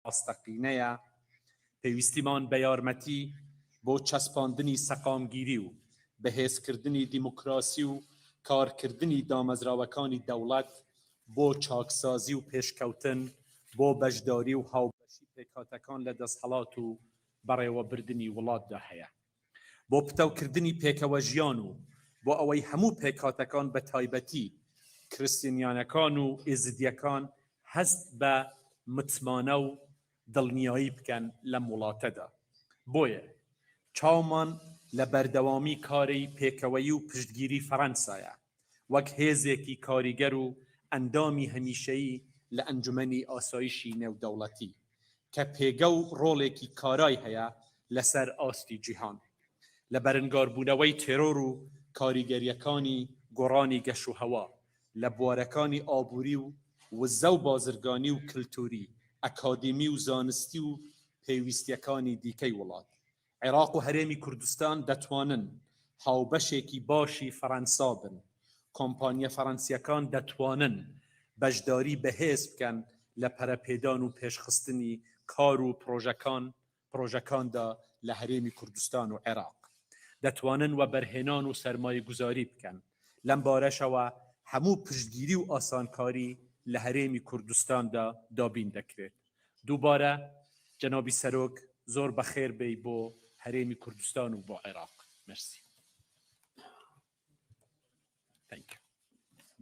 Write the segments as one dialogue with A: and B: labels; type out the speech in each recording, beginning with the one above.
A: ڕاستەقینەیە پێویستیمان بە یارمەتی بۆ چەسپاندنی سەقامگیری و بەهێزکردنی دیموکراسی و کارکردنی دامەزراوەکانی دەوڵەت بۆ چاکسازی و پێشکەوتن بۆ بەشداری و هاوبەشی پێکهاتەکان لە دەستهەڵات و بەڕێوەبردنی وڵاتدا هەیە. بۆ پتەوکردنی پێکەوە ژیان و بۆ ئەوەی هەموو پێکهاتەکان بە تایبەتی کریستیانیانەکان و ئێزیدیەکان هەست بە متمانە و دڵنیایی بکەن لەم وڵاتەدا. بۆیە چاومان لە بەردەوامی کاری پێکەوەی و پشتگیری فەڕەنسایە وەک هێزێکی کاریگەر و ئەندامی هەمیشەیی لە ئەنجومەنی ئاسایشی نێودەوڵەتی کە پێگە و ڕۆڵێکی کارای هەیە لەسەر ئاستی جیهان لە بەرنگاربوونەوەی تێرۆر و کاریگەریەکانی گۆڕانی گەش و هەوا لە بوارەکانی ئابووری و وزە و بازرگانی و کلتوری ئەکادمی و زانستی و پێویستیەکانی دیکەی وڵات. عێراق و هەرێمی کوردستان دەتوانن هاوبەشێکی باشی فەڕەنسا بن. کۆمپانیە فەڕەنسیەکان دەتوانن بەشداری بەهێز بکەن لە پەرەپێدان و پێشخستنی کار و پرۆژەکاندا لە هەرێمی کوردستان و عێراق. دەتوانن وە بەرهێنان و سەرمایە گوزاری بکەن. لەم بارەشەوە هەموو پشتگیری و ئاسانکاری لە هەرێمی کوردستاندا دابین دەکرێت. دووبارە جەنابی سەرۆک زۆر بەخێر بێی بۆ هەرێمی کوردستان و بۆ عێراق. مرسی. Thank you.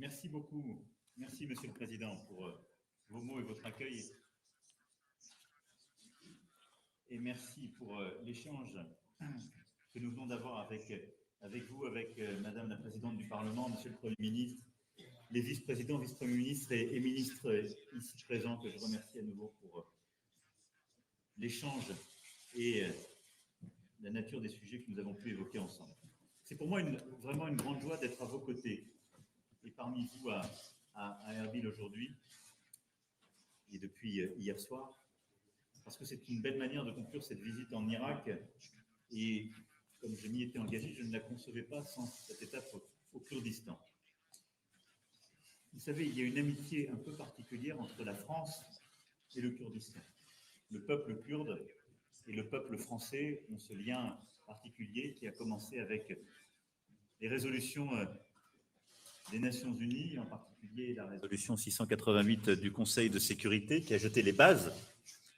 B: Merci beaucoup. Merci, Monsieur le Président, pour vos mots et votre accueil. Et merci pour l'échange que nous venons d'avoir avec vous, avec Madame la Présidente du Parlement, Monsieur le Premier ministre, les vice-présidents, vice-premiers ministres et ministres ici présents, que je remercie à nouveau pour l'échange et la nature des sujets que nous avons pu évoquer ensemble. C'est pour moi vraiment une grande joie d'être à vos côtés et parmi vous à Erbil aujourd'hui et depuis hier soir, parce que c'est une belle manière de conclure cette visite en Irak et comme je m'y étais engagé, je ne la concevais pas sans cette étape au Kurdistan. Vous savez, il y a une amitié un peu particulière entre la France et le Kurdistan. Le peuple kurde et le peuple français ont ce lien particulier qui a commencé avec les résolutions des Nations Unies, en particulier la résolution 688 du Conseil de sécurité qui a jeté les bases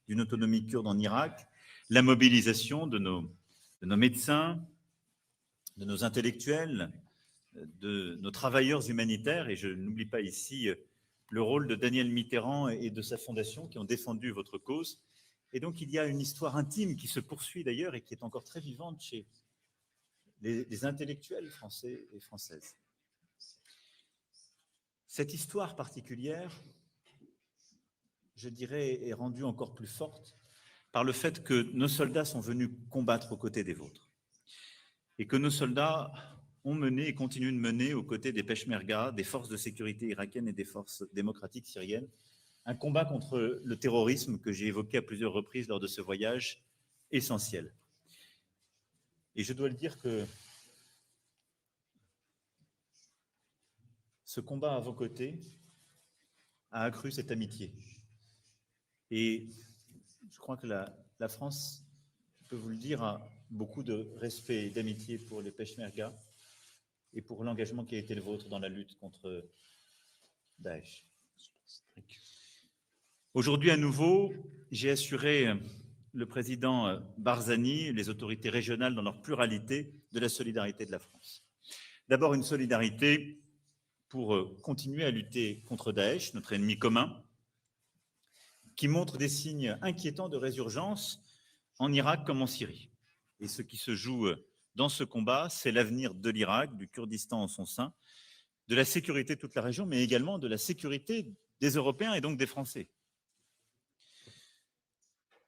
B: d'une autonomie kurde en Irak, la mobilisation de nos médecins, de nos intellectuels, de nos travailleurs humanitaires, et je n'oublie pas ici le rôle de Daniel Mitterrand et de sa fondation qui ont défendu votre cause. Et donc il y a une histoire intime qui se poursuit d'ailleurs et qui est encore très vivante chez les intellectuels français et françaises. Cette histoire particulière, je dirais, est rendue encore plus forte par le fait que nos soldats sont venus combattre aux côtés des vôtres et que nos soldats ont mené et continuent de mener aux côtés des Peshmerga, des forces de sécurité irakiennes et des forces démocratiques syriennes, un combat contre le terrorisme que j'ai évoqué à plusieurs reprises lors de ce voyage essentiel. Et je dois le dire que ce combat à vos côtés a accru cette amitié. Et je crois que la France, je peux vous le dire, a beaucoup de respect et d'amitié pour les Peshmerga et pour l'engagement qui a été le vôtre dans la lutte contre Daesh. Aujourd'hui, à nouveau, j'ai assuré le président Barzani, les autorités régionales dans leur pluralité, de la solidarité de la France. D'abord, une solidarité pour continuer à lutter contre Daesh, notre ennemi commun, qui montre des signes inquiétants de résurgence en Irak comme en Syrie. Et ce qui se joue dans ce combat, c'est l'avenir de l'Irak, du Kurdistan en son sein, de la sécurité de toute la région, mais également de la sécurité des Européens et donc des Français.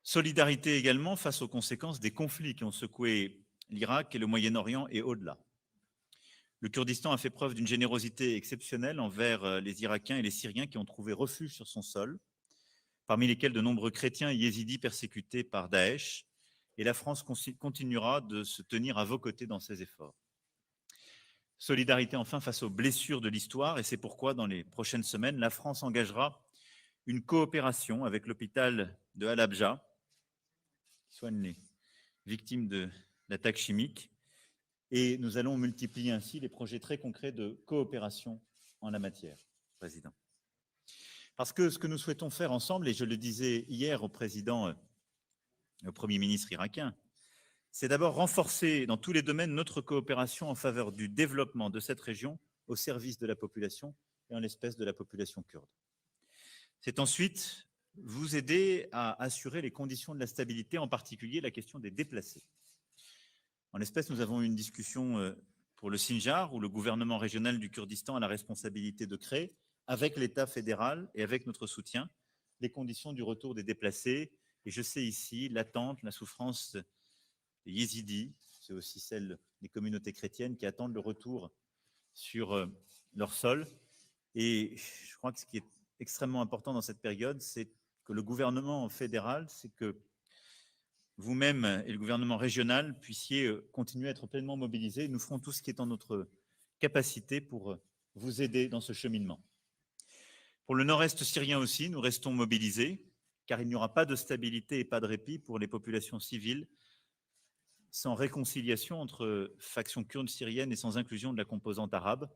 B: Solidarité également face aux conséquences des conflits qui ont secoué l'Irak et le Moyen-Orient et au-delà. Le Kurdistan a fait preuve d'une générosité exceptionnelle envers les Irakiens et les Syriens qui ont trouvé refuge sur son sol, parmi lesquels de nombreux chrétiens et yézidis persécutés par Daesh, et la France continuera de se tenir à vos côtés dans ces efforts. Solidarité enfin face aux blessures de l'histoire, et c'est pourquoi dans les prochaines semaines, la France engagera une coopération avec l'hôpital
C: de Halabja, qui soigne les victimes de l'attaque chimique. Et nous allons multiplier ainsi les projets très concrets de coopération en la matière, Président. Parce que ce que nous souhaitons faire ensemble, et je le disais hier au Premier ministre irakien, c'est d'abord renforcer dans tous les domaines notre coopération en faveur du développement de cette région au service de la population et en l'espèce de la population kurde. C'est ensuite vous aider à assurer les conditions de la stabilité, en particulier la question des déplacés. En l'espèce, nous avons eu une discussion pour le Sinjar, où le gouvernement régional du Kurdistan a la responsabilité de créer, avec l'État fédéral et avec notre soutien, les conditions du retour des déplacés. Et je sais ici l'attente, la souffrance des yézidis, c'est aussi celle des communautés chrétiennes qui attendent le retour sur leur sol. Et je crois que ce qui est extrêmement important dans cette période, c'est que le gouvernement fédéral, c'est que vous-même et le gouvernement régional puissiez continuer à être pleinement mobilisés. Nous ferons tout ce qui est en notre capacité pour vous aider dans ce cheminement. Pour le nord-est syrien aussi, nous restons mobilisés, car il n'y aura pas de stabilité et pas de répit pour les populations civiles sans réconciliation entre factions kurdes syriennes et sans inclusion de la composante arabe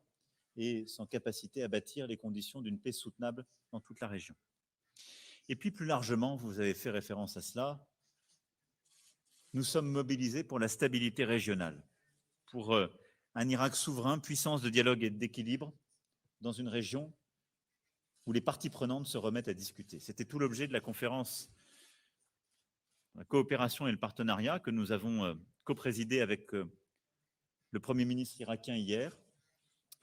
C: et sans capacité à bâtir les conditions d'une paix soutenable dans toute la région. Et puis plus largement, vous avez fait référence à cela, nous sommes mobilisés pour la stabilité régionale, pour un Irak souverain, puissance de dialogue et d'équilibre dans une région où les parties prenantes se remettent à discuter. C'était tout l'objet de la conférence la coopération et le partenariat que nous avons coprésidé avec le Premier ministre irakien hier,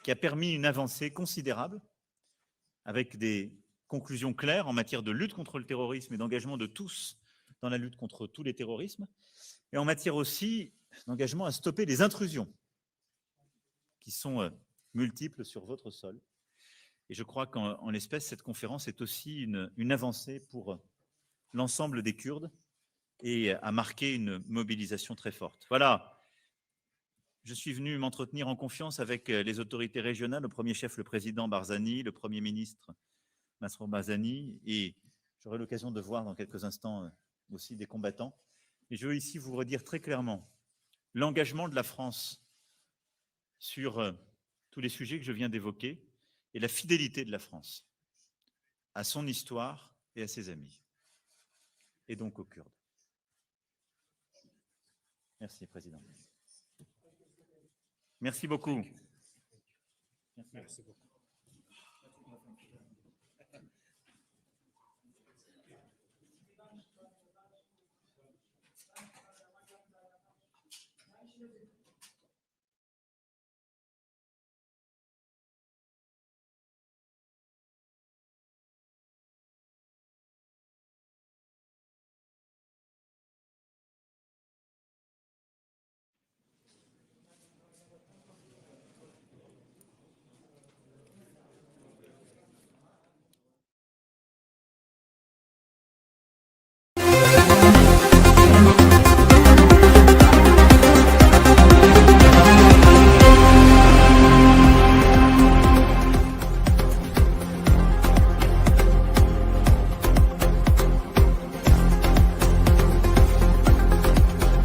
C: qui a permis une avancée considérable avec des conclusions claires en matière de lutte contre le terrorisme et d'engagement de tous dans la lutte contre tous les terrorismes, et en matière aussi d'engagement à stopper les intrusions qui sont multiples sur votre sol. Et je crois qu'en l'espèce, cette conférence est aussi une avancée pour l'ensemble des Kurdes et a marqué une mobilisation très forte. Voilà, je suis venu m'entretenir en confiance avec les autorités régionales, au premier chef le président Barzani, le Premier ministre Masrour Barzani, et j'aurai l'occasion de voir dans quelques instants aussi des combattants. Et je veux ici vous redire très clairement l'engagement de la France sur tous les sujets que je viens d'évoquer et la fidélité de la France à son histoire et à ses amis, et donc aux Kurdes. Merci, Président. Merci beaucoup. Merci beaucoup.